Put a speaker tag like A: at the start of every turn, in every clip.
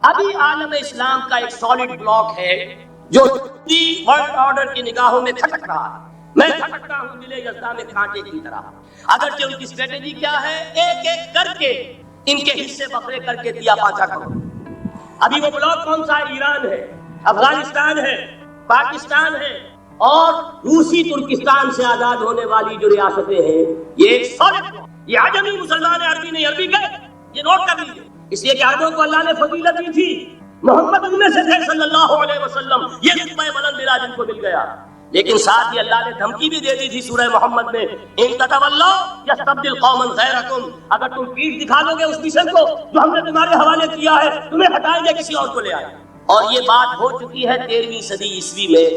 A: ابھی عالم اسلام کا ایک سالڈ بلاک ہے جو ورلڈ آرڈر کی نگاہوں میں کھٹک رہا ہے. میں کھٹکتا ہوں دل یزداں میں کانٹے کی طرح. اگرچہ ان کی اسٹریٹجی کیا ہے؟ ایک ایک کر کے ان کے حصے بکرے کر کے دیا پاچا کرو. ابھی وہ بلاک کون سا ہے؟ ایران ہے، افغانستان ہے، پاکستان ہے اور روسی ترکستان سے آزاد ہونے والی جو ریاستیں ہیں. یہ ایک سالڈ بلاک. یہ عجمی مسلمان عربی نہیں، عربی گئے یہ نوٹ کر لیجیے. اس لیے کہ عربوں کو اللہ نے فضیلت دی تھی، محمد ان میں سے تھے صلی اللہ علیہ وسلم، یہ رتبہ بلند ملا جن کو مل گیا. لیکن ساتھ ہی اللہ نے دھمکی بھی دے دی تھی سورہ محمد میں، ان تتولوا یستبدل قوما غیرکم، اگر تم پیٹھ دکھا دو گے اس مشن کو جو ہم نے تمہارے حوالے کیا ہے، تمہیں ہٹائیں گے، کسی اور کو لے آئیں. اور یہ بات ہو چکی ہے 13ویں صدی عیسوی میں،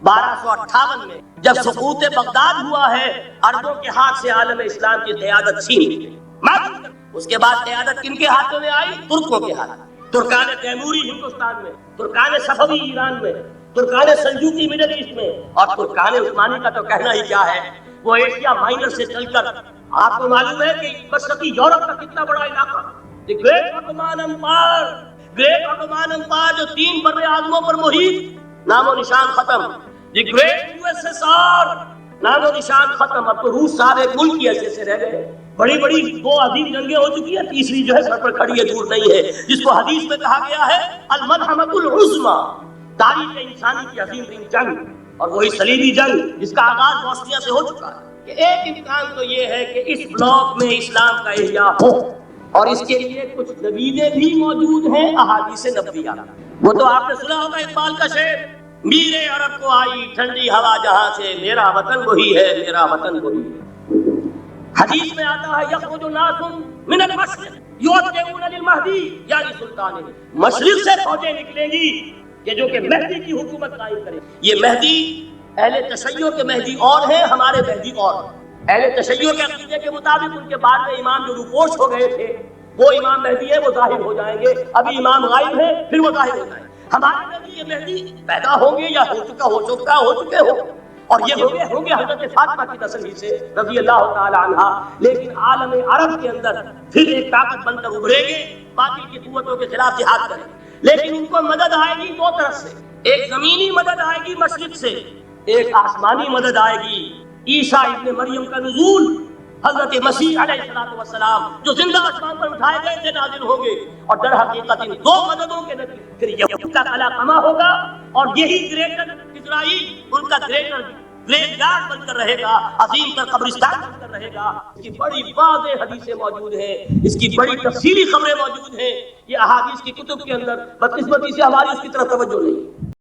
A: 1258 میں جب سقوط بغداد ہوا ہے. عربوں کے ہاتھ سے عالم اسلام کی قیادت چھین لی. اس کے بعد قیادت کن کے ہاتھوں میں آئی؟ ترکوں کے ہاتھ. ترکان تیموری ہندوستان میں، ترکان صفوی ایران میں، ترکان سلجوقی مڈل ایسٹ میں، اور ترکان عثمانی کا تو کہنا ہی کیا ہے. وہ ایشیا مائنر سے چل کر آپ کو معلوم ہے کہ مشرقی یورپ کا کتنا بڑا علاقہ، the great Usman empire, great Usman empire جو 3 بر اعظموں پر محیط، نام و نشان ختم. The great U S S R, نام و نشان ختم. اب تو روس صاحب ایک ملک کی حیثیت سے رہ گئے. بڑی بڑی 2 عظیم جنگیں ہو چکی ہیں، تیسری جو ہے سر پر کھڑی ہے، دور نہیں ہے، جس کو حدیث میں کہا گیا ہے الملحمۃ العظمیٰ، تاریخ انسانی کی عظیم ترین جنگ. اور وہی صلیبی جنگ جس کا آغاز بوسنیا سے ہو چکا ہے. کہ ایک امکان تو یہ ہے کہ اس بلاک میں اسلام کا احیاء ہو، اور اس کے لیے کچھ نویدیں بھی موجود ہیں، احادیث نبویہ. وہ تو آپ نے سنا ہوگا اقبال کا شعر، میرے عرب کو آئی ٹھنڈی ہوا جہاں سے، میرا وطن وہی ہے، میرا وطن وہی ہے. حدیث میں آتا ہے یخرج ناس من المشرق یؤتون للمہدی یعنی سلطان، مشرق سے فوجیں نکلیں گی کہ جو کہ مہدی کی حکومت قائم کرے. یہ مہدی اہل تشیع کے مہدی اور ہیں، ہمارے مہدی اور. اہل تشیع کے عقیدے کے مطابق ان کے بعد میں امام جو روپوش ہو گئے تھے وہ امام مہدی ہے، وہ ظاہر ہو جائیں گے. ابھی امام غائب ہے، پھر وہ ظاہر ہو جائیں گے. ہمارے نبی یہ مہدی پیدا ہوں گے یا ہو چکے ہو، اور یہ ہوں گے حضرت فاطمہ کی نسل ہی سے رضی اللہ تعالی عنہا. لیکن عالم عرب کے اندر پھر ایک طاقت بن کر ابھریں گے، باطل کی قوتوں کے خلاف جہاد کریں گے. لیکن ان کو مدد آئے گی 2 طرف سے، ایک زمینی مدد آئے گی مشرق سے، ایک آسمانی مدد آئے گی. عیسیٰ ابن مریم کا نزول، حضرت مسیح علیہ السلام جو زندہ آسمان پر اٹھائے گئے تھے، نازل ہوں گے. اور در حقیقت ان 2 مددوں کے نتیجے پھر یہود کا قلعہ کما ہوگا، اور یہی گریٹر اسرائیل ان کا گریٹر گریٹ یارڈ بن کر رہے گا، عظیم تر قبرستان بن کر رہے گا. اس کی بڑی واضح حدیثیں موجود ہیں، اس کی بڑی تفصیلی خبریں موجود ہیں. یہ احادیث کی کتب کے اندر بدقسمتی سے ہماری اس کی طرف توجہ نہیں.